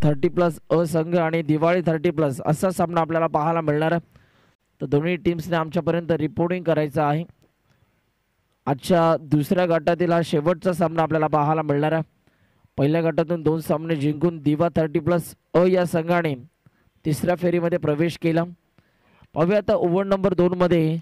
30+ अ संघ आणि दिवाळी 30+ असा सामना आपल्याला पाहायला मिळणार आहे. तर दोन्ही टीम्सने आमच्यापर्यंत रिपोर्टिंग करायचं आहे. आजच्या दुसऱ्या गटातील हा शेवटचा सामना आपल्याला पाहायला मिळणार आहे. पहिल्या गटातून 2 सामने जिंकून दिवा 30+ अ या संघाने तिसऱ्या फेरीमध्ये प्रवेश केला. पाहूया आता ओव्हर नंबर 2 मध्ये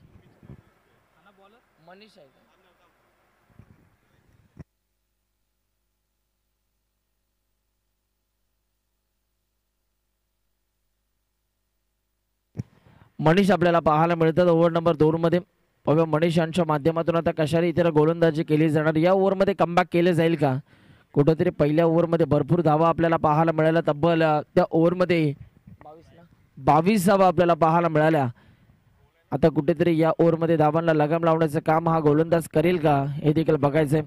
मनीष आपल्याला पाहायला मिळतात. ओव्हर नंबर 2 मध्ये पाहूया मनीष यांच्या माध्यमातून आता कशा रीतीने गोलंदाजी केली जाणार. या ओव्हरमध्ये कमबॅक केले जाईल का? कुठेतरी पहिल्या ओव्हरमध्ये भरपूर धावा आपल्याला पाहायला मिळाल्या. तब्बल त्या ओव्हरमध्ये 22 धावा आपल्याला पाहायला मिळाल्या. आता कुठेतरी या ओव्हरमध्ये धावांना लगाम लावण्याचं काम हा गोलंदाज करेल का हे देखील बघायचंय.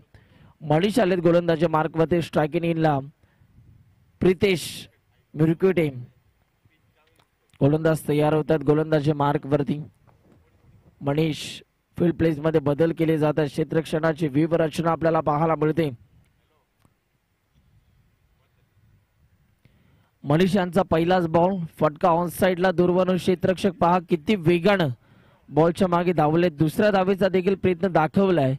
मनीष आलेत गोलंदाजी मार्कवरती. स्ट्रायकिंग इनला प्रितेश मिरकुटे गोलंदाज तयार होतात गोलंदाजी मार्कवरती. मनीष फील्ड प्लेस मध्ये बदल केले जातात. क्षेत्ररक्षणाची व्यूहरचना आपल्याला पाहायला मिळते. मनीष यांचा पहिलाच बॉल फटका ऑन साइडला दूरवरून क्षेत्ररक्षक पहा किती वेगानं बॉलच्या मागे धावले. दुसऱ्या धावेचा देखील प्रयत्न दाखवलाय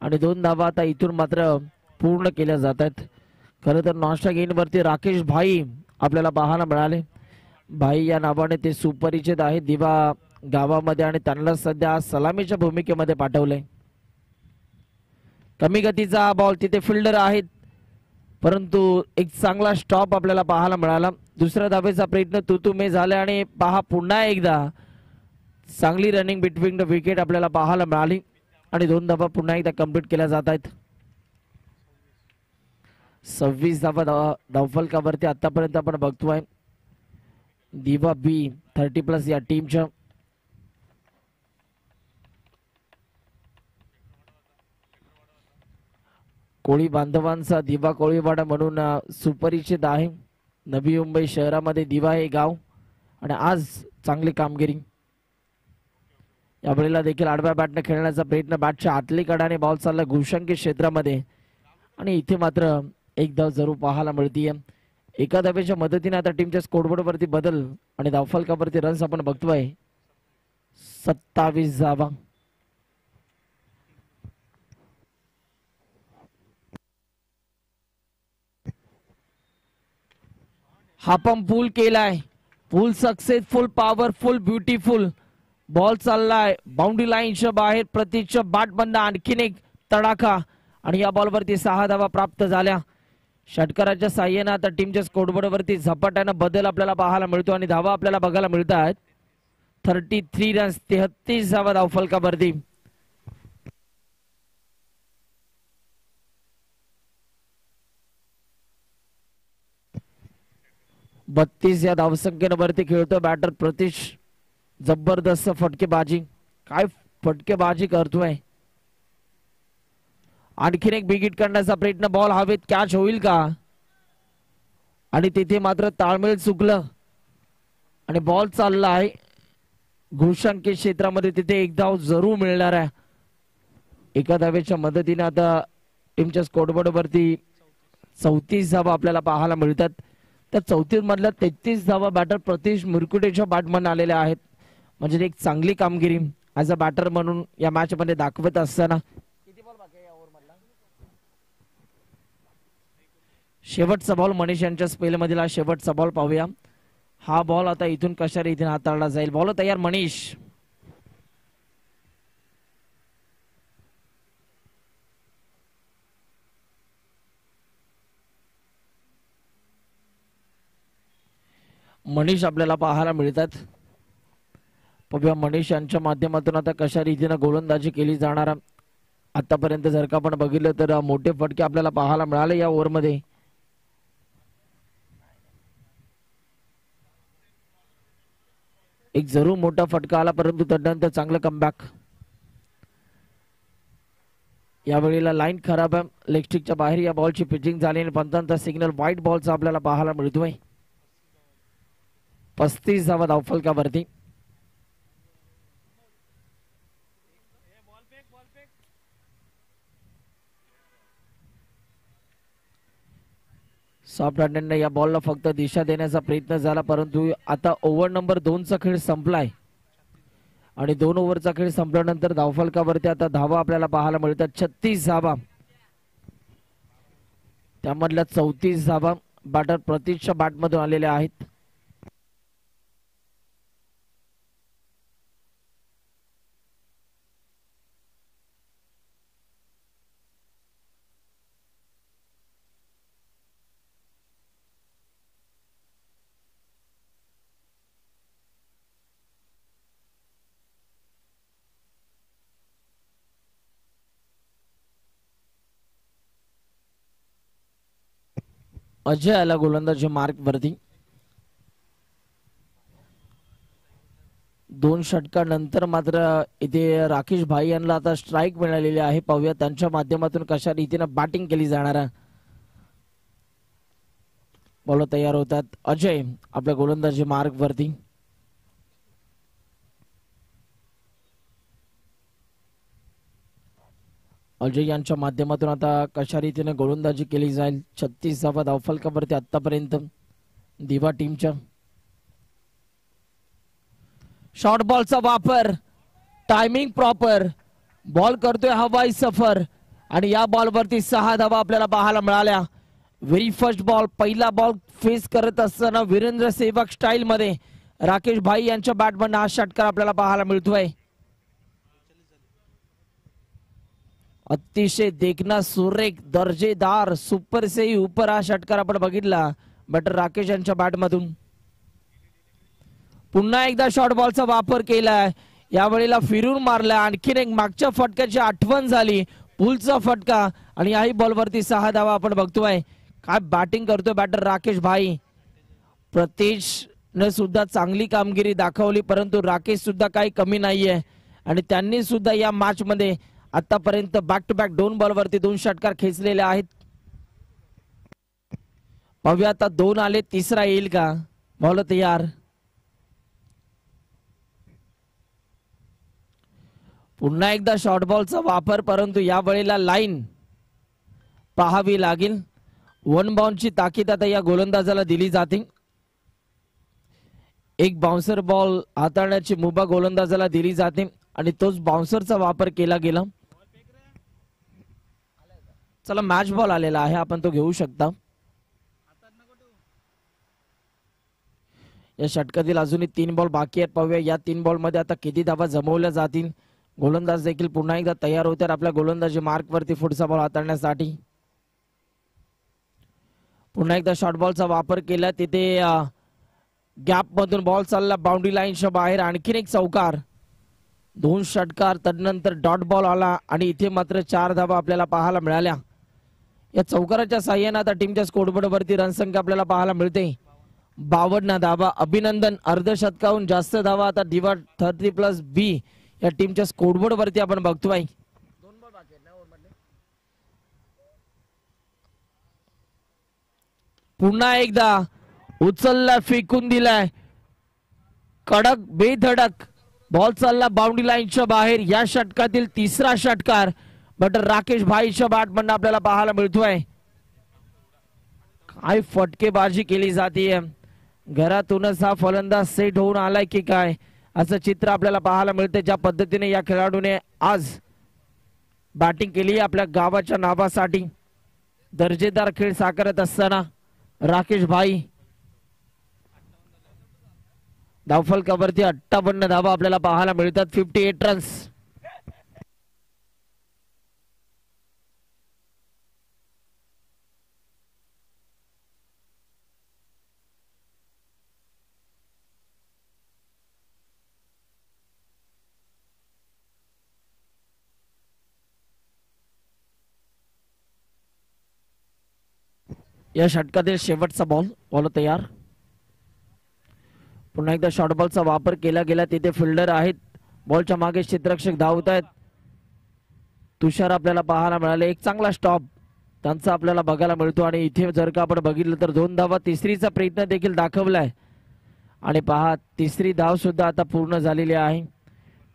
आणि 2 धावा आता इथून मात्र पूर्ण केल्या जात आहेत. खरं तर नॉनस्ट्राइक इन वरती राकेश भाई आपल्याला पाहायला मिळाले. भाई या नावाने ते सुपरिचित आहेत दिवा गावामध्ये आणि त्यांना सध्या सलामीच्या भूमिकेमध्ये पाठवले. कमी गतीचा हा बॉल, तिथे फिल्डर आहेत परंतु एक चांगला स्टॉप आपल्याला पाहायला मिळाला. दुसऱ्या धावेचा प्रयत्न तुतुमे झाला आणि पहा पुन्हा एकदा चांगली रनिंग बिटवीन द विकेट आपल्याला पाहायला मिळाली आणि 2 धावा पुन्हा एकदा कंप्लीट केल्या जात आहेत. 26 धावा धावफलकावरती आतापर्यंत आपण बघतोय दिवा बी 30+ या टीमच्या. कोळी बांधवांचा दिवा कोळीवाडा म्हणून सुपरिचित आहे. नवी मुंबई शहरामध्ये दिवा हे गाव आणि आज चांगली कामगिरी. यावेळेला देखील आडव्या बॅटने खेळण्याचा प्रयत्न. बॅटच्या आतली कडाने बॉल चालला घुशंकी क्षेत्रामध्ये आणि इथे मात्र एक धाव जरूर पाहायला मिळतीये. एका धावेच्या मदतीने आता टीमच्या स्कोरबोर्ड वरती बदल आणि धावफलकावरती रन्स आपण बघतोय 27 धावा. हा पण पूल केलाय. फुल सक्सेसफुल, पॉवरफुल, ब्युटिफुल बॉल चाललाय बाउंड्री लाईनच्या बाहेर. प्रतीच्या बॅट बंद आणखीन एक तडाखा आणि या बॉलवरती 6 धावा प्राप्त झाल्या. षटकाराच्या साह्याने आता टीमच्या स्कोरबोर्ड वरती झपाट्यानं बदल आपल्याला पाहायला मिळतो आणि धावा आपल्याला बघायला मिळतात 33 रन्स, 33 धावा धावफलकावरती. 32 या धावसंख्येवरती खेळतो बॅटर प्रतीश. जबरदस्त फटकेबाजी, काय फटकेबाजी करतोय. आणखीन एक बिग हिट करण्याचा प्रयत्न. बॉल हवेत कॅच होईल का? आणि तिथे मात्र ताळमेळ चुकलं आणि बॉल चालला आहे घुशंकी क्षेत्रामध्ये. तिथे एक धाव जरूर मिळणार आहे. एका धावेच्या मदतीने आता टीमच्या स्कोरबोर्ड वरती 34 धावा आपल्याला पाहायला मिळतात. त्या 34 मधल्या 33 धावा बॅटर प्रतीश मुरकुटेच्या बॅटमन आलेल्या आहेत. म्हणजे एक चांगली कामगिरी ऍज अ बॅटर म्हणून या मॅच मध्ये दाखवत असताना. शेवटचा बॉल मनीष यांच्या स्पेल मधील हा शेवटचा बॉल पाहूया. हा बॉल आता इथून कशा रीतीने हाताळला जाईल. बॉल तयार मनीष. मनीष आपल्याला पाहायला मिळतात. पाहूया मनीष यांच्या माध्यमातून आता कशा रीतीने गोलंदाजी केली जाणार. आतापर्यंत जर का आपण बघितलं तर मोठे फटके आपल्याला पाहायला मिळाले या ओव्हरमध्ये. एक जरूर मोठा फटका आला परंतु त्यानंतर चांगलं कमबॅक. यावेळेला लाईन खराब आहे. लेगस्टिकच्या बाहेर या बॉलची पिचिंग झाली आणि पंतांचा सिग्नल व्हाईट बॉलचा आपल्याला पाहायला मिळतोय. 35 धावा धावफलकावरती. सॉफ्ट हँडेडने या बॉलला फक्त दिशा देण्याचा प्रयत्न झाला, परंतु आता ओव्हर नंबर 2चा खेळ संपलाय आणि 2 ओव्हरचा खेळ संपल्यानंतर धावफलकावरती आता धावा आपल्याला पाहायला मिळतात. 36 धावा, त्यामधल्या 34 धावा बॅटर प्रतीकच्या बॅटमधून आलेल्या आहेत. अजय आला गोलंदाजी मार्क वरती. 2 षटकानंतर मात्र इथे राकेश भाई यांना आता स्ट्राईक मिळालेली आहे. पाहूया त्यांच्या माध्यमातून कशा रीतीने बॅटिंग केली जाणार आहे. बॉलर तयार होतात. अजय आपल्या गोलंदाजी मार्क वरती. अजय यांच्या माध्यमातून आता कशा रीतीने गोलंदाजी केली जाईल. 36 धावा धावफलकावरती आतापर्यंत दिवा टीमच्या. शॉर्ट बॉलचा वापर, टायमिंग प्रॉपर, बॉल करतोय हवाई सफर आणि या बॉलवरती 6 धावा आपल्याला पाहायला मिळाल्या. व्हेरी फर्स्ट बॉल, पहिला बॉल फेस करत असताना वीरेंद्र सेवक स्टाईल मध्ये राकेश भाई यांच्या बॅटमधून हा षटकार आपल्याला पाहायला मिळतोय. अतिशय देखना सुरेख दर्जेदार सुपर से ऊपर हा षटकार आपण बघितला बॅटर राकेश यांच्या बॅटमधून. पुन्हा एकदा शॉर्ट बॉलचा वापर केलाय, यावेळेला फिरून मारला. आणखीन एक मागच्या फटक्याची आठवण झाली, पुलचा फटका आणि याही बॉलवरती 6 धावा आपण बघतोय. काय बॅटिंग करतोय बॅटर राकेश भाई. प्रतीश ने सुद्धा चांगली कामगिरी दाखवली, परंतु राकेश सुद्धा काही कमी नाहीये आणि त्यांनी सुद्धा या मॅच मध्ये आतापर्यंत बॅक टू बॅक 2 बॉलवरती 2 षटकार खेचलेले आहेत. पाहूया आता 2 आले, तिसरा येईल का. बॉल तयार. पुन्हा एकदा शॉर्ट बॉलचा वापर, परंतु या वेळेला लाईन पाहावी लागेल. 1 बाउन्सची ताकीद आता या गोलंदाजाला दिली जाते. एक बाउन्सर बॉल हाताळण्याची मुभा गोलंदाजाला दिली जाते आणि तोच बाउन्सरचा वापर केला गेला. चला मॅच बॉल आलेला आहे, आपण तो घेऊ शकता. या षटकातील अजूनही 3 बॉल बाकी आहेत. पाहूया या 3 बॉल मध्ये आता किती धावा जमवल्या जातील. गोलंदाज देखील पुन्हा एकदा तयार होतात आपल्या गोलंदाजी मार्क वरती पुढचा बॉल हाताळण्यासाठी. पुन्हा एकदा शॉर्ट बॉलचा वापर केला, तिथे गॅप मधून बॉल चालला बाउंड्री लाईनच्या बाहेर. आणखीन एक चौकार, 2 षटकार, तदनंतर डॉट बॉल आला आणि इथे मात्र 4 धावा आपल्याला पाहायला मिळाल्या. या चौकाराच्या साह्याने आता टीमच्या स्कोरबोर्ड वरती रनसंख्या आपल्याला पाहायला मिळते 52 धावा. अभिनंदन, अर्धशतकाहून जास्त धावा आता दिवा 30+B या टीमच्या स्कोरबोर्ड वरती आपण बघतोय. पुन्हा एकदा उचलला, फेकून दिलाय, कडक बेधडक बॉल चालला बाउंड्री लाईनच्या बाहेर. या षटकातील तिसरा षटकार बटर राकेश भाईच्या बॅटमधून आपल्याला पाहायला मिळतोय. काय फटकेबाजी केली जाते, घरातूनच हा फलंदाज सेट होऊन आलाय की काय असं चित्र आपल्याला पाहायला मिळते. ज्या पद्धतीने या खेळाडूने आज बॅटिंग केली आपल्या गावाच्या नावासाठी, दर्जेदार खेळ साकारत असताना राकेश भाई. धावफलकावरती 58 धावा आपल्याला पाहायला मिळतात. 58 रन्स. या षटकातील शेवटचा बॉल तयार. पुन्हा एकदा शॉर्ट बॉलचा वापर केला गेला, तिथे फिल्डर आहेत, बॉलच्या मागे क्षेत्ररक्षक धावत आहेत. तुषार आपल्याला पाहायला मिळाले, एक चांगला स्टॉप त्यांचा आपल्याला बघायला मिळतो. आणि इथे जर का आपण बघितलं तर 2 धावा, तिसरीचा प्रयत्न देखील दाखवलाय आणि पहा तिसरी धाव सुद्धा आता पूर्ण झालेली आहे.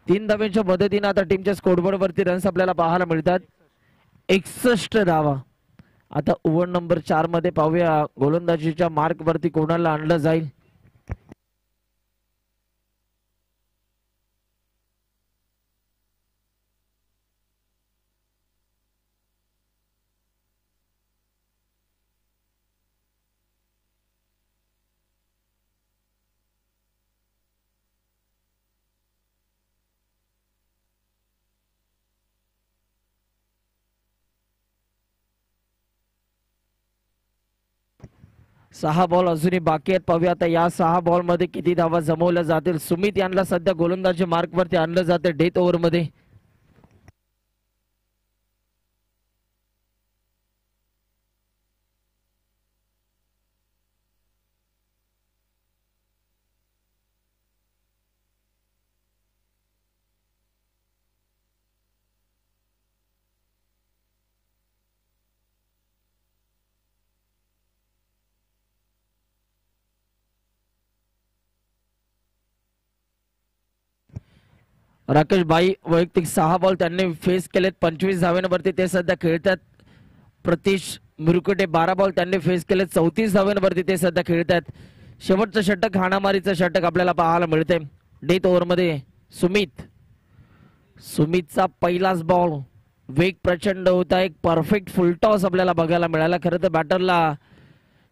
3 धावांच्या मदतीने आता टीमच्या स्कोरबोर्ड वरती रन्स आपल्याला पाहायला मिळतात 61 धावा. आता ओव्हर नंबर 4 मध्ये पाहूया गोलंदाजीच्या मार्क वरती कोणाला आणलं जाईल. सहा बॉल अजूनही बाकी आहेत. पाहूया आता या 6 बॉल मध्ये किती धावा जमवल्या जातील. सुमित यांना सध्या गोलंदाजी मार्क वरती आणलं जाते डेथ ओव्हर मध्ये. राकेश भाई वैयक्तिक 6 बॉल त्यांनी फेस केलेत 25 धाव्यांवरती ते सध्या खेळतात. प्रतीश मुरकुटे 12 बॉल त्यांनी फेस केले 34 धाव्यांवरती ते सध्या खेळतात. शेवटचं षटक हाणामारीचं षटक आपल्याला पाहायला मिळते डेथ ओव्हर मध्ये. सुमितचा पहिलाच बॉल वेग प्रचंड होता. एक परफेक्ट फुलटॉस आपल्याला बघायला मिळाला. खरं तर बॅटरला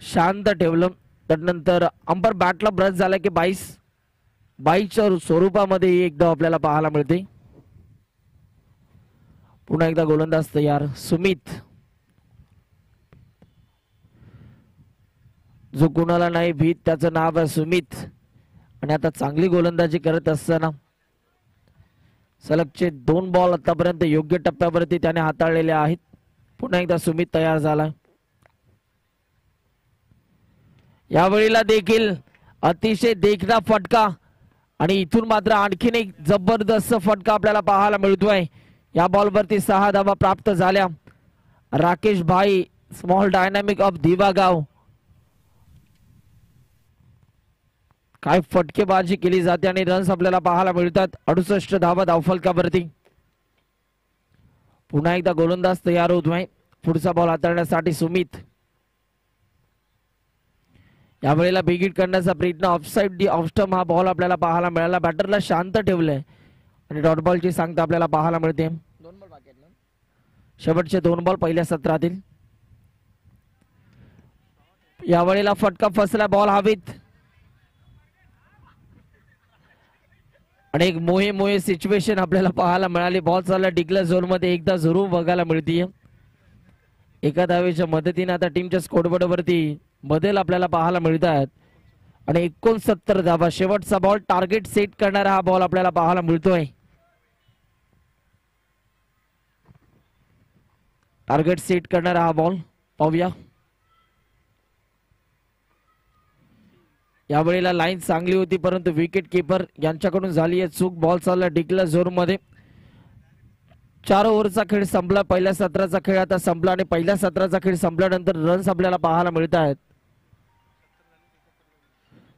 शांत ठेवलं. त्यानंतर अंबर बॅटला ब्रश झाला की 22च्या स्वरूपामध्ये एकदा आपल्याला पाहायला मिळते. पुन्हा एकदा गोलंदाज तयार. सुमित जो कुणाला नाही भीत त्याचं नाव आहे सुमित. आणि आता चांगली गोलंदाजी करत असताना सलगचे 2 बॉल आतापर्यंत योग्य टप्प्यावरती त्याने हाताळलेले आहेत. पुन्हा एकदा सुमित तयार झाला. यावेळेला देखील अतिशय देखणा फटका आणि इथून मात्र आणखीन एक जबरदस्त फटका आपल्याला पाहायला मिळतोय. या बॉलवरती 6 धावा प्राप्त झाल्या. राकेश भाई स्मॉल डायनामिक ऑफ दिवागाव. काय फटकेबाजी केली जाते आणि रन्स आपल्याला पाहायला मिळतात. 68 धावा धावफलकावरती. पुन्हा एकदा गोलंदाज तयार होतोय पुढचा बॉल हाताळण्यासाठी सुमित. यावेळेला बिगिट करण्याचा प्रयत्न ऑफसाइड ऑफस्टम हा बॉल आपल्याला पाहायला मिळाला. बॅटरला शांत ठेवलंय आणि डॉट बॉलची सांगता आपल्याला पाहायला मिळते. शेवटचे 2 बॉल पहिल्या सत्रातील. यावेळेला फटका फसला. बॉल हवेत आणि एक मोहे सिच्युएशन आपल्याला पाहायला मिळाली. बॉल चालला डिक्लेअर झोन मध्ये एकदा जरूर बघायला मिळतीये. एका धावेच्या मदतीने आता टीमच्या स्कोरबोर्ड वरती बदल आपल्याला पाहायला मिळतात. आणि 69 धावा. शेवटचा बॉल टार्गेट सेट करणारा हा बॉल आपल्याला पाहायला मिळतोय. टार्गेट सेट करणारा हा बॉल पाहूया. यावेळेला लाईन चांगली होती परंतु विकेट किपर यांच्याकडून झाली आहे चूक. बॉल चालला डिक्लेअर झोन मध्ये. 4 ओव्हरचा खेळ संपला. पहिल्या सत्राचा खेळ आता संपला आणि पहिल्या सत्राचा खेळ संपल्यानंतर रन्स आपल्याला पाहायला मिळत आहेत.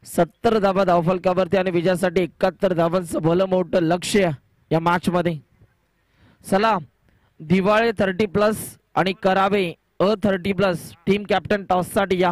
70 धावा धावफलकावरती आणि विजयासाठी 71 धावांचं भलं मोठं लक्ष्य या मॅच मध्ये. चला दिवाळे 30+ आणि करावे 30+. टीम कॅप्टन टॉस साठी या.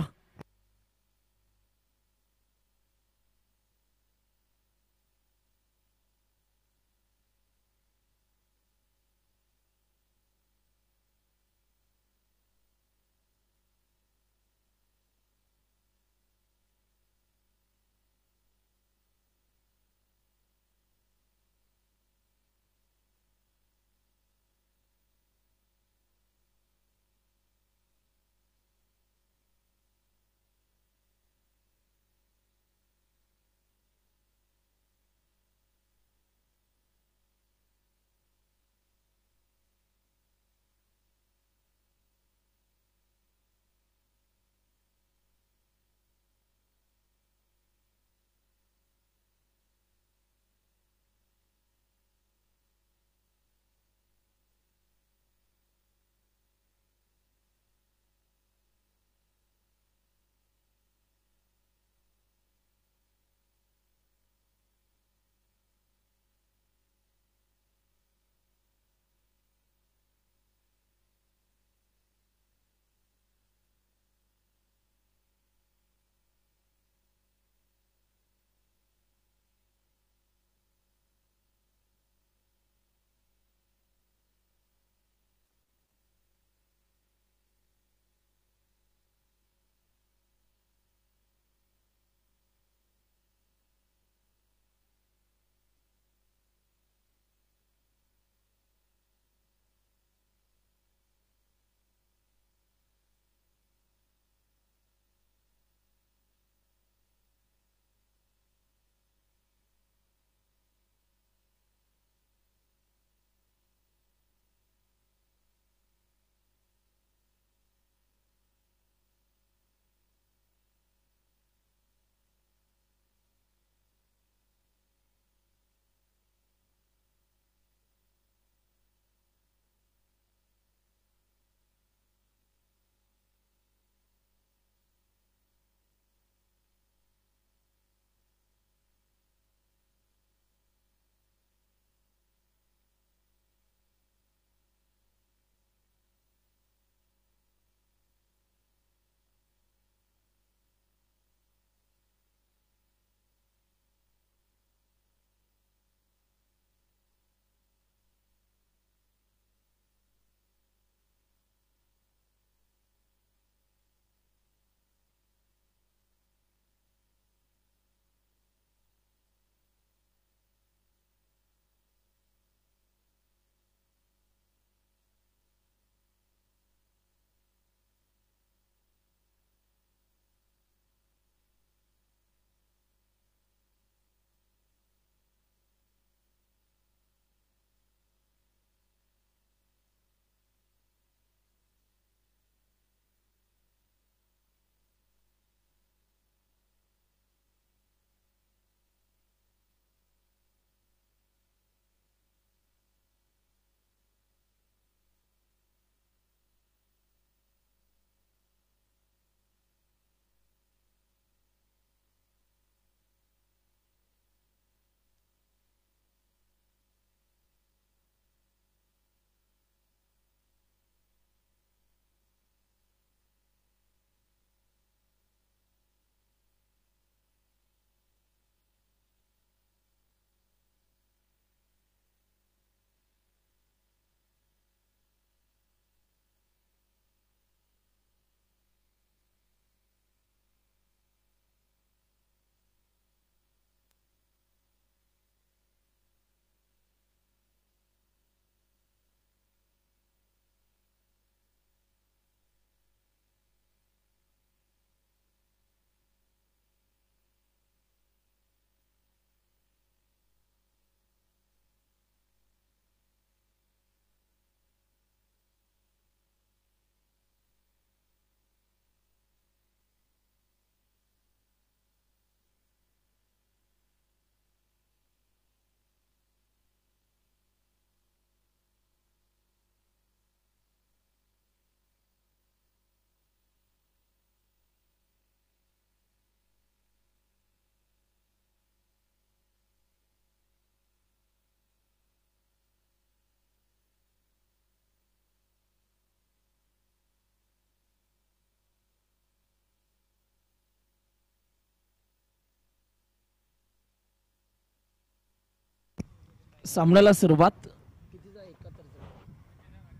सामन्याला सुरुवात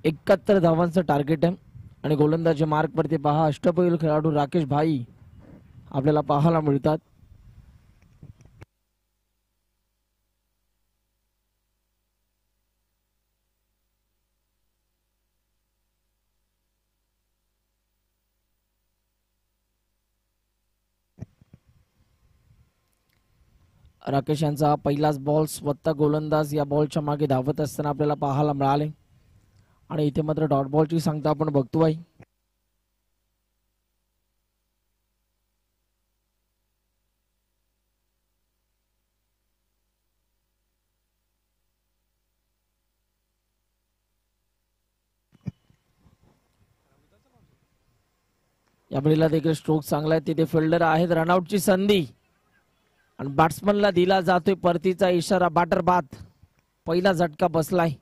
71 धावांचं टार्गेट आहे आणि गोलंदाजी मार्क वरती पहा अष्टपैलू खेळाडू राकेश भाई आपल्याला पाहायला मिळतात. राकेश यांचा पहिलाच बॉल स्वतः गोलंदाज या बॉलच्या मागे धावत असताना आपल्याला पाहायला मिळाले आणि इथे मात्र डॉट बॉलची सांगता आपण बघतोय. या बळीला देखील स्ट्रोक चांगला आहे. तिथे फिल्डर आहेत. रनआउटची संधी आणि बॅट्समनला दिला जातोय परतीचा इशारा. बॅटर बाद. पहिला झटका बसलाय.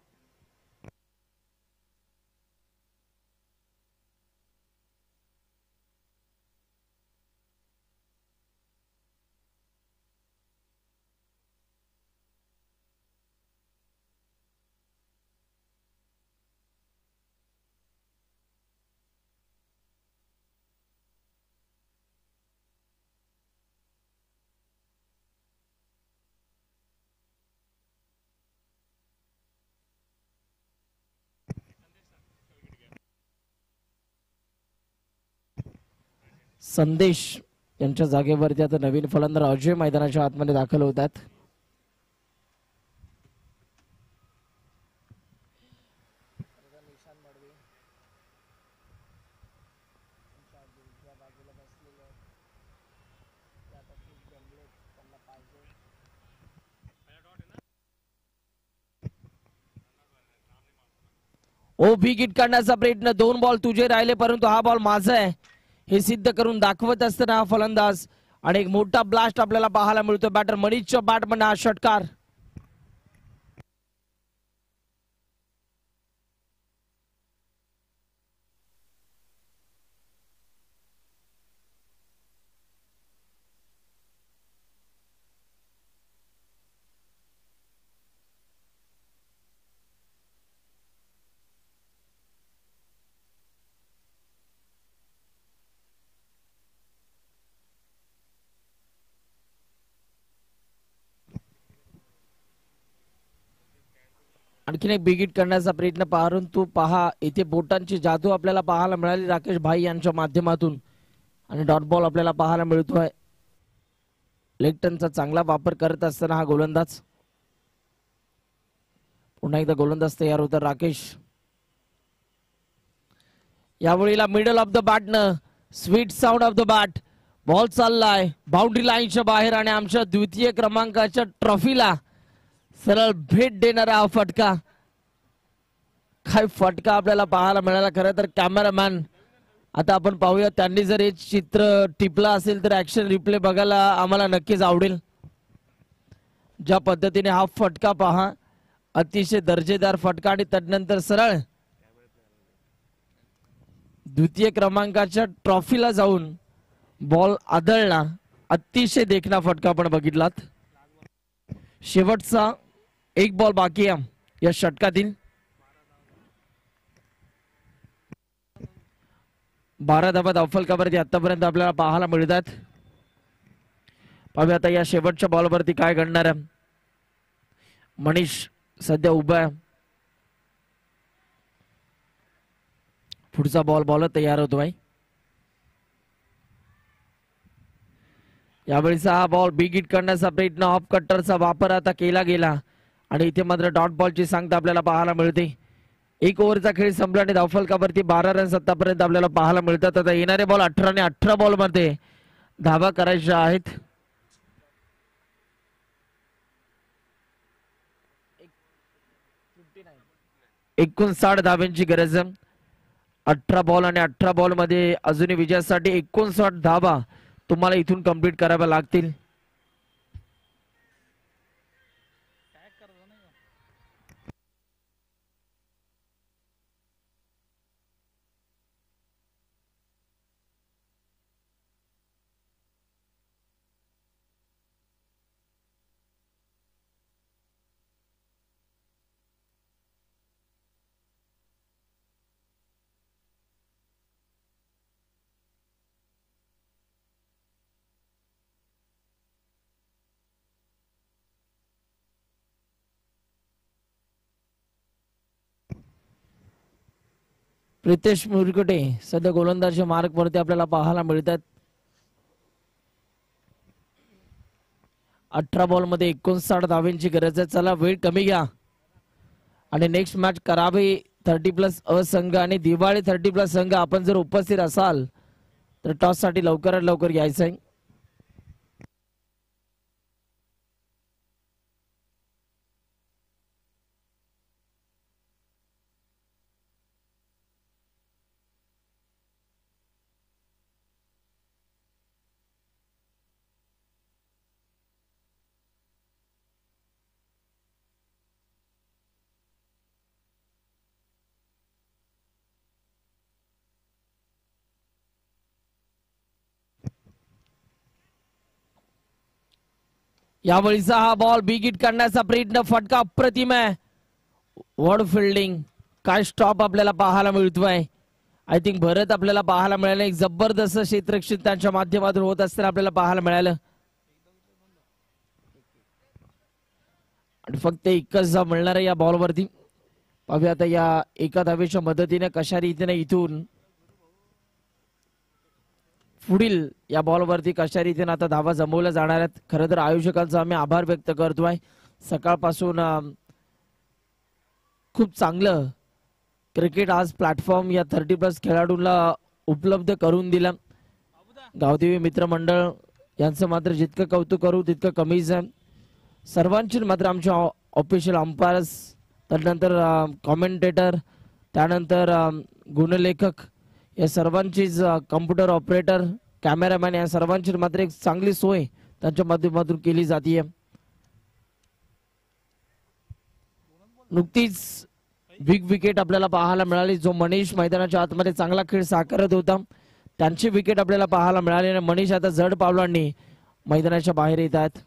संदेश यांच्या जागेवरती आता नवीन फलंदाज अजय मैदानाच्या आतमध्ये दाखल होतात. ओपी किट करण्याचा प्रयत्न. 2 बॉल तुझे राहिले परंतु हा बॉल माझा आहे हे सिद्ध करून दाखवत असताना हा फलंदाज आणि एक मोठा ब्लास्ट आपल्याला पाहायला मिळतो. बॅटर मनीषच्या बॅट मध्ये हा षटकार. आणखीन एक बिग हिट करण्याचा प्रयत्न परंतु पहा इथे बोटांची जादू आपल्याला पाहायला मिळाली राकेश भाई यांच्या माध्यमातून आणि डॉट बॉल आपल्याला पाहायला मिळतोय. लेग टर्नचा चांगला वापर करत असताना हा गोलंदाज. पुन्हा एकदा गोलंदाज तयार होता राकेश. यावेळेला मिडल ऑफ द बॅट न sweet sound of the bat. Ball चाललाय बाउंड्री लाईनच्या बाहेर आणि आमच्या द्वितीय क्रमांकाच्या ट्रॉफीला सरळ भेट देणारा हा फटका. काय फटका आपल्याला पाहायला मिळाला. खरं तर कॅमेरामॅन आता आपण पाहूया त्यांनी जर हे चित्र टिपला असेल तर ऍक्शन रिप्ले बघायला आम्हाला नक्कीच आवडेल. ज्या पद्धतीने हा फटका पहा अतिशय दर्जेदार फटका आणि त्यानंतर सरळ द्वितीय क्रमांकाच्या ट्रॉफीला जाऊन बॉल आदळला. अतिशय देखणा फटका आपण बघितलात. शेवटचा एक बॉल बाकी आहे या षटकातील. 12 धावा धावफलकावरती आतापर्यंत आपल्याला पाहायला मिळतात. पाहूया आता या शेवटच्या बॉलवरती काय घडणार आहे. मनीष सध्या उभा आहे. पुढचा बॉल बॉलर तयार होतोय. यावेळीचा हा बॉल बिग हिट करण्याचा प्रयत्न. ऑफ कट्टरचा वापर आता केला गेला आणि इथे मात्र डॉट बॉलची सांगता आपल्याला पाहायला मिळते. 1 ओव्हरचा खेळ संपला आणि धावफलकावरती 12 रन्स आतापर्यंत आपल्याला पाहायला मिळतात. आता येणारे बॉल 18 आणि 18 बॉल मध्ये धावा करायच्या आहेत. एकूण 60 धाव्यांची गरज आहे. 18 बॉल आणि 18 बॉल मध्ये अजूनही विजयासाठी 59 धावा तुम्हाला इथून कंप्लीट कराव्या लागतील. प्रितेश मुरकुटे सध्या गोलंदाजी मार्क वरती आपल्याला पाहायला मिळतात. 18 बॉल मध्ये 59 धावांची गरज आहे. चला वेळ कमी घ्या आणि नेक्स्ट मॅच करावे 30+ असंघ आणि दिवाळी 30+ संघ आपण जर उपस्थित असाल तर टॉस साठी लवकरात लवकर यायचं आहे. यावेळीचा हा बॉल बिग हिट करण्याचा प्रयत्न, फटका अप्रतिम आहे. वॉर्ड फिल्डिंग, काय स्टॉप आपल्याला पाहायला मिळतोय. आय थिंक भरत आपल्याला पाहायला मिळालं. एक जबरदस्त क्षेत्ररक्षण त्यांच्या माध्यमातून होत असताना आपल्याला पाहायला मिळालं आणि फक्त एकच धाव मिळणार आहे या बॉलवरती. पाहूया आता या एका धावेच्या मदतीने कशा रीतीने इथून पुढील या बॉलवरती कशा रीतीने आता धावा जमवल्या जाणार आहेत. खरं तर आयोजकांचा आम्ही आभार व्यक्त करतोय. सकाळपासून खूप चांगलं क्रिकेट आज प्लॅटफॉर्म या 30+ खेळाडूंना उपलब्ध करून दिला. गावदेवी मित्रमंडळ यांचं मात्र जितकं कौतुक करू तितकं कमीच आहे. सर्वांची मात्र आमच्या ऑफिशियल अंपायर्स, त्यानंतर कॉमेंटेटर, त्यानंतर गुणलेखक या सर्वांचीच, कम्प्युटर ऑपरेटर, कॅमेरामॅन या सर्वांची मात्र एक चांगली सोय त्यांच्या माध्यमातून केली जाते. नुकतीच बिग विकेट आपल्याला पाहायला मिळाली. जो मनीष मैदानाच्या आतमध्ये चांगला खेळ साकारत होता त्यांची विकेट आपल्याला पाहायला मिळाली आणि मनीष आता जड पावलांनी मैदानाच्या बाहेर येत आहेत.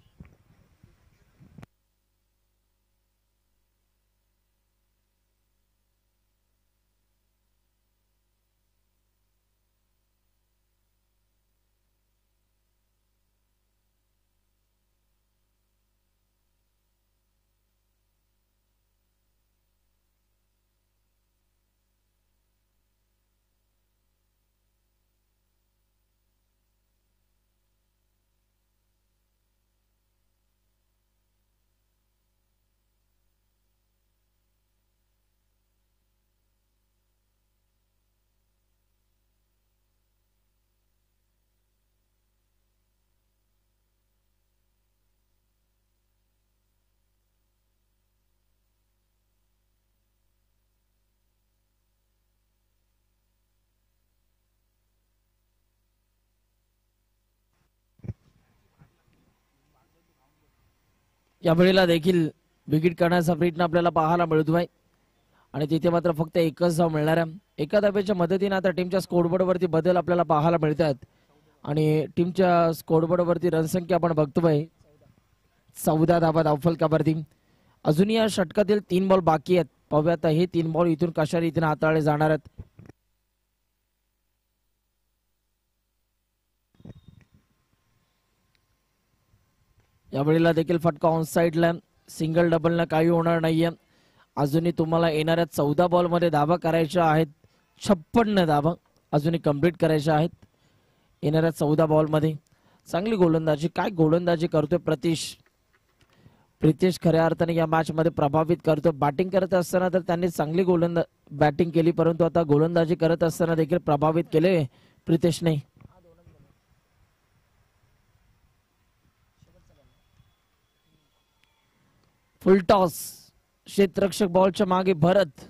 या वेळेला देखील विकेट करण्याचा प्रयत्न आपल्याला पाहायला मिळतोय आणि तिथे मात्र फक्त एकच धाव मिळणार आहे. एका धावेच्या मदतीने आता टीमच्या स्कोरबोर्ड वरती बदल आपल्याला पाहायला मिळतात आणि टीमच्या स्कोरबोर्ड वरती रनसंख्या आपण बघतोय 14 धावा धावफलकावरती. अजूनही या षटकातील 3 बॉल बाकी आहेत. पाहूया आता हे 3 बॉल इथून कशा रीतीने हाताळले जाणार आहेत. या वेळेला देखील फटका ऑन साइडला, सिंगल डबलला काही होणार नाहीये. अजूनही तुम्हाला येणाऱ्या 14 बॉल मध्ये धावा करायच्या आहेत. 56 धावा अजूनही कंप्लीट करायच्या आहेत येणाऱ्या 14 बॉल मध्ये. चांगली गोलंदाजी, काय गोलंदाजी करतोय प्रितेश खऱ्या अर्थाने या मॅच मध्ये प्रभावित करतो. बॅटिंग करत असताना तर त्यांनी चांगली बॅटिंग केली, परंतु आता गोलंदाजी करत असताना देखील प्रभावित केले प्रितेशने. फुल टॉस, क्षेत्ररक्षक बॉलच्या मागे भरत,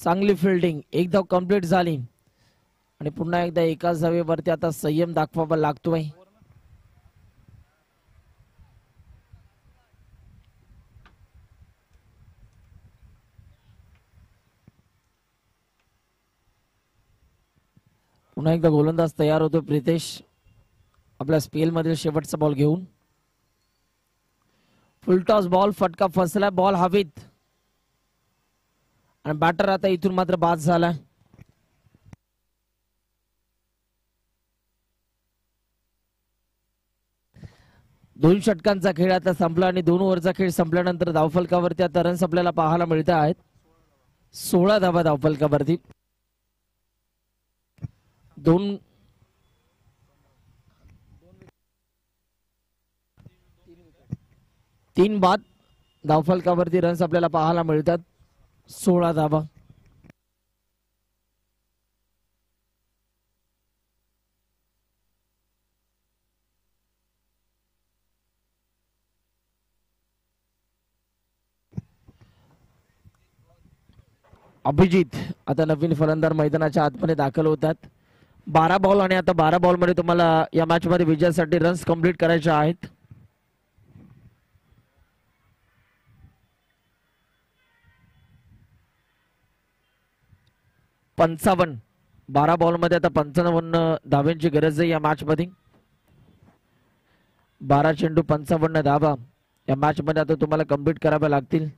चांगली फिल्डिंग, एक धाव कंप्लीट झाली आणि पुन्हा एकदा एकाच धावेवरती आता संयम दाखवावा लागतोय. पुन्हा एकदा गोलंदाज तयार होतो प्रितेश आपल्या स्पेल मधील शेवटचा बॉल घेऊन. फुल टॉस बॉल, फटका फसला, बॉल हवेत आणि बॅटर आता इथून मात्र बाद झाला. दोन षटकांचा खेळ आता संपला आणि 2 ओव्हरचा खेळ संपल्यानंतर धावफलकावरती आता रन्स आपल्याला पाहायला मिळत आहेत. 16 धावा धावफलकावरती. तीन बाद धावफलकावरती रन्स आपल्याला पाहायला मिळतात. 16 धावा. अभिजित आता नवीन फलंदाज मैदानाच्या आतमध्ये दाखल होतात. 12 बॉल आणि आता 12 बॉल मध्ये तुम्हाला या मॅच मध्ये विजयासाठी रन्स कंप्लीट करायचे आहेत. 55. 12 बॉल मध्ये आता 55 धाव्यांची गरज आहे या मॅच मध्ये. 12 चेंडू 55 धावा या मॅच मध्ये आता तुम्हाला कंप्लीट कराव्या लागतील.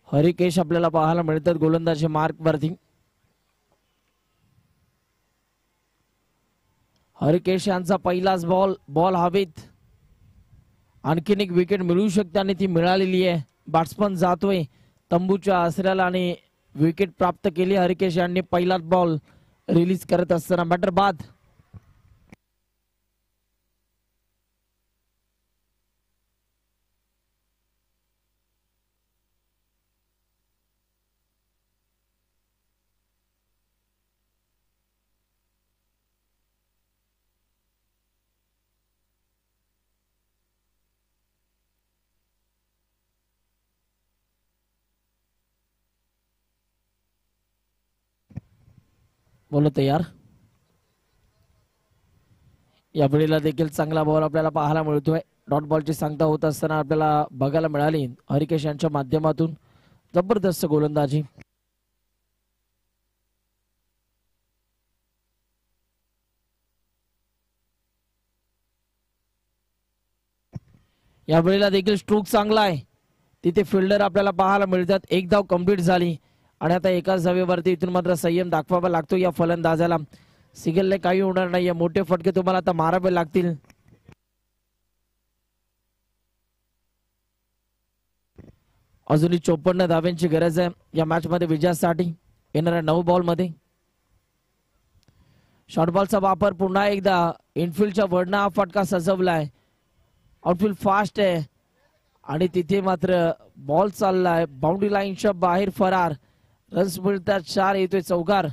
हरिकेश आपल्याला पाहायला मिळतात गोलंदाजी मार्क वरती. हरिकेश यांचा पहिलाच बॉल हवेत. आणखीन एक विकेट मिळू शकते आणि ती मिळालेली आहे. बॅट्समन जातोय तंबूच्या आसऱ्याला आणि विकेट प्राप्त केली. हरिकेश यांनी पहिलाच बॉल रिलीज करत असताना बॅटर बाद. बोलो तयार. या वेळेला देखील चांगला बॉल आपल्याला पाहायला मिळतोय. डॉट बॉलची सांगता होत असताना आपल्याला बघायला मिळाली हरिकेश यांच्या माध्यमातून जबरदस्त गोलंदाजी. या वेळेला देखील स्ट्रोक चांगला आहे. तिथे फिल्डर आपल्याला पाहायला मिळतात. एक धाव कंप्लीट झाली आणि आता एकाच धावेवरती इथून मात्र संयम दाखवावा लागतो या फलंदाजाला. सिंगलने काही होणार नाहीये. मोठे फटके तुम्हाला आता मारावे लागतील. अजूनही 54 धाव्यांची गरज आहे या मॅच मध्ये विजयासाठी. येणाऱ्या 9 बॉल मध्ये शॉर्ट बॉलचा वापर पुन्हा एकदा इनफिल्डच्या वरनं हा फटका सजवलाय. आउटफील्ड फास्ट आहे आणि तिथे मात्र बॉल चाललाय बाउंड्री लाईनच्या बाहेर फरार. रन्स मिळतात 4. येतोय चौकार.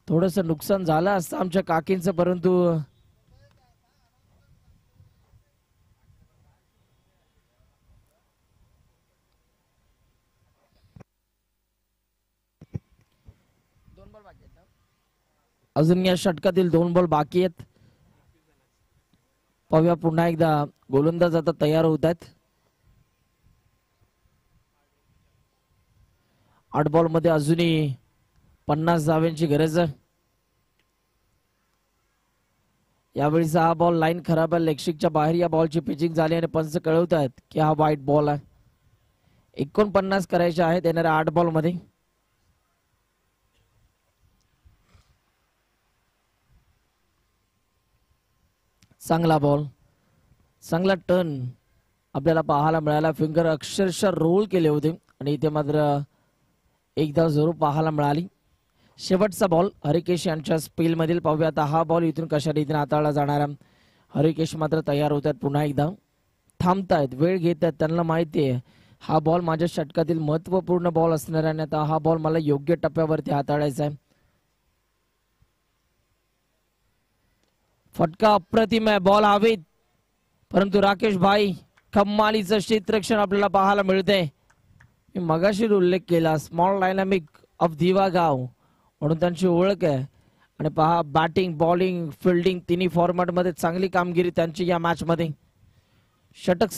थोडस नुकसान झालं असतं आमच्या काकींचं परंतु अजून या षटकातील 2 बॉल बाकी आहेत. पाहूया पुन्हा एकदा गोलंदाज आता तयार होत आहेत. 8 बॉल मध्ये अजूनही 50 धाव्यांची गरज आहे. यावेळी हा बॉल लाईन खराब आहे. लेगशिकच्या बाहेर या बॉलची पिचिंग झाली आणि पंच कळवत आहेत की हा वाईट बॉल आहे. 49 करायचे आहेत येणाऱ्या 8 बॉल मध्ये. चांगला बॉल. चांगला टर्न आपल्याला पाहायला मिळाला. फिंगर अक्षरशः रोल केले होते आणि इथे मात्र एक धाव जरूर पाहायला मिळाली. शेवटचा बॉल हरिकेश यांच्या स्पेल मधील. पाहूया आता हा बॉल इथून कशा रीतीने हाताळला जाणार. हरिकेश मात्र तयार होत आहेत. पुन्हा एकदा थांबतायत, वेळ घेत आहेत. त्यांना माहिती आहे हा बॉल माझ्या षटकातील महत्वपूर्ण बॉल असणार आहे. आता हा बॉल मला योग्य टप्प्यावरती हाताळायचा आहे. फटका अप्रतिम आहे. बॉल हवेत परंतु राकेश भाई कमालीचं क्षेत्ररक्षण आपल्याला पाहायला मिळते. मी मगाशी उल्लेख केला स्मॉल डायनामिक ऑफ दिवा गाव म्हणून त्यांची ओळख आहे. आणि पहा बॅटिंग बॉलिंग फिल्डिंग तिन्ही फॉर्मॅट मध्ये चांगली कामगिरी त्यांची या मॅच मध्ये. षटक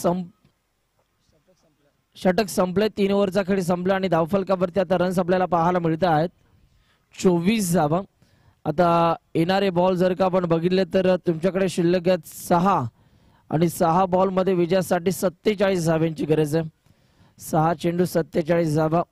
संपले. 3 ओव्हरचा खेळ संपला आणि धावफलकावरती आता रन्स आपल्याला पाहायला मिळत आहेत 24 धावा. आता येणारे बॉल जर का आपण बघितले तर तुमच्याकडे शिल्लक आहेत 6 आणि 6 बॉल मध्ये विजयासाठी 47 धाव्यांची गरज आहे. 6 चेंडू 47 धावा.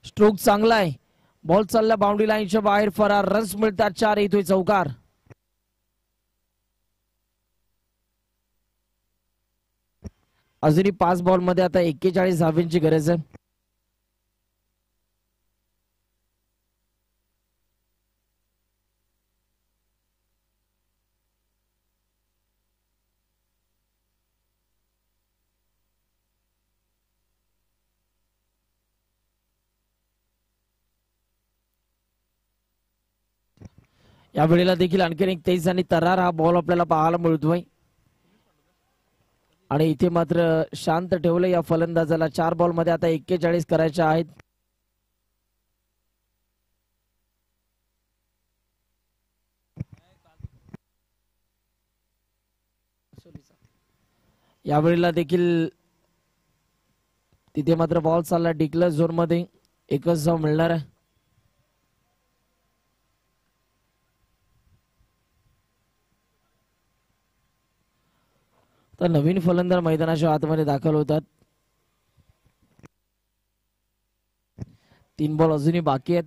स्ट्रोक चांगला आहे. बॉल चालला बाउंड्री लाईनच्या बाहेर फरार. रन्स मिळतात 4. येतोय चौकार. अजूनही 5 बॉल मध्ये आता 41 धावांची गरज आहे. या वेळेला देखील आणखीन एक तेज आणि तरार हा बॉल आपल्याला पाहायला मिळतोय. आणि इथे मात्र शांत ठेवलं या फलंदाजाला. 4 बॉल मध्ये आता 41 करायच्या आहेत. या वेळेला देखील तिथे मात्र बॉल चालला डिक्लेअर झोन मध्ये. 1च धाव मिळणार आहे. तर नवीन फलंदाज मैदानाच्या आतमध्ये दाखल होतात. 3 बॉल अजूनही बाकी आहेत.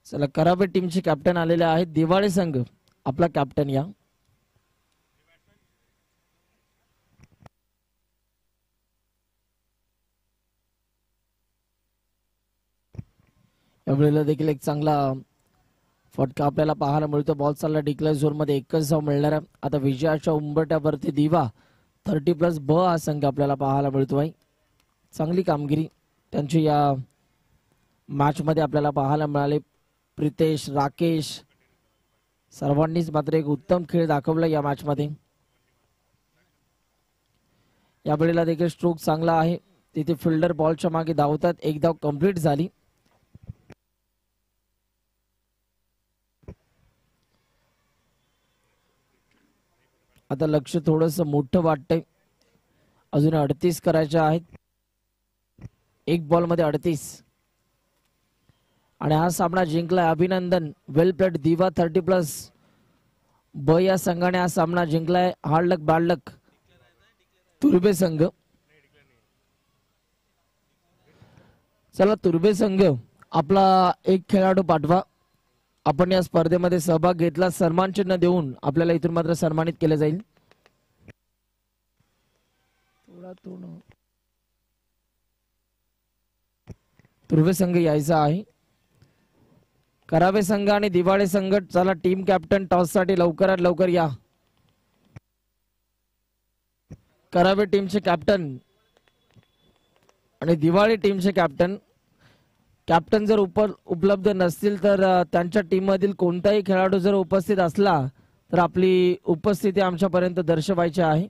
चला करावे टीमचे कॅप्टन आलेले आहेत. दिवाळे संघ आपला कॅप्टन या. यावेळेला देखील एक चांगला फटका आपल्याला पाहायला मिळतो. बॉल चालला डिक्लेअर झोन मध्ये. 1च धाव मिळणार आहे. आता विजयाच्या उंबरठ्यावरती दिवा 30+ ब हा संघ आपल्याला पाहायला मिळतोय. चांगली कामगिरी त्यांची या मॅच मध्ये आपल्याला पाहायला मिळाले. प्रितेश, राकेश सर्वांनीच मात्र एक उत्तम खेळ दाखवला या मॅच मध्ये. या वेळेला देखील स्ट्रोक चांगला आहे. तिथे फिल्डर बॉलच्या मागे धावतात. 1 धाव कंप्लीट झाली. आता लक्ष थोडस मोठं वाटतंय. अजून 38 करायचे आहेत. 1 बॉल मध्ये 38. आणि हा सामना जिंकलाय. अभिनंदन. वेल प्लेड दिवा 30+ ब या संघाने हा सामना जिंकलाय. हार्ड लक बॅड लक तुर्बे संघ. चला तुर्बे संघ आपला एक खेळाडू पाठवा. आपण या स्पर्धेमध्ये सहभाग घेतला. सन्मान चिन्ह देऊन आपल्याला इथून मात्र सन्मानित केले जाईल. तुर्वे संघ यायचा आहे. करावे संघ आणि दिवाळे संघ. चला टीम कॅप्टन टॉस साठी लवकरात लवकर या. करावे टीमचे कॅप्टन आणि दिवाळी टीमचे कॅप्टन. कॅप्टन जर उपलब्ध नसतील तर त्यांच्या टीम मधील कोणताही खेळाडू जर उपस्थित असला तर आपली उपस्थिती आमच्यापर्यंत दर्शवायची आहे.